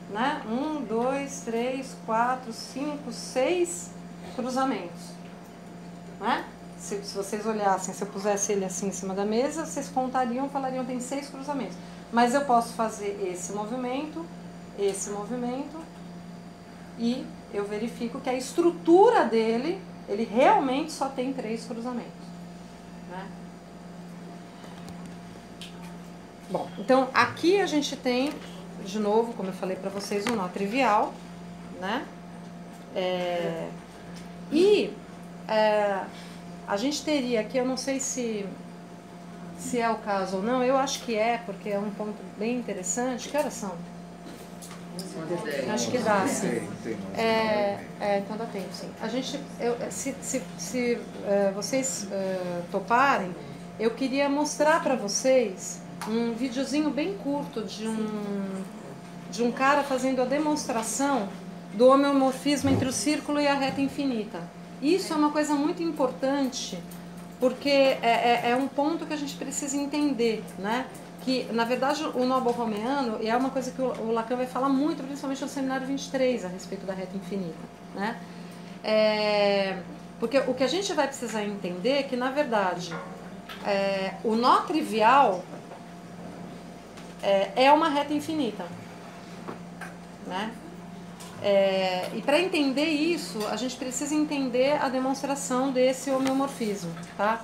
né? 1, 2, 3, 4, 5, 6 cruzamentos, né? Se vocês olhassem, se eu pusesse ele assim em cima da mesa, vocês contariam, falariam, tem 6 cruzamentos. Mas eu posso fazer esse movimento, e eu verifico que a estrutura dele, ele realmente só tem 3 cruzamentos, né? Bom, então aqui a gente tem, de novo, como eu falei para vocês, um nó trivial, né? A gente teria aqui, eu não sei se é o caso ou não, eu acho que é, porque é um ponto bem interessante. Que horas são? Acho que dá, sim. Então dá tempo, sim. A gente, se vocês toparem, eu queria mostrar para vocês um videozinho bem curto de um cara fazendo a demonstração do homeomorfismo entre o círculo e a reta infinita. Isso é uma coisa muito importante, porque é um ponto que a gente precisa entender, né? Que, na verdade, o nó borromeano é uma coisa que o Lacan vai falar muito, principalmente no seminário 23, a respeito da reta infinita, né? Porque o que a gente vai precisar entender é que, na verdade, o nó trivial é uma reta infinita, né? E para entender isso, a gente precisa entender a demonstração desse homeomorfismo, tá?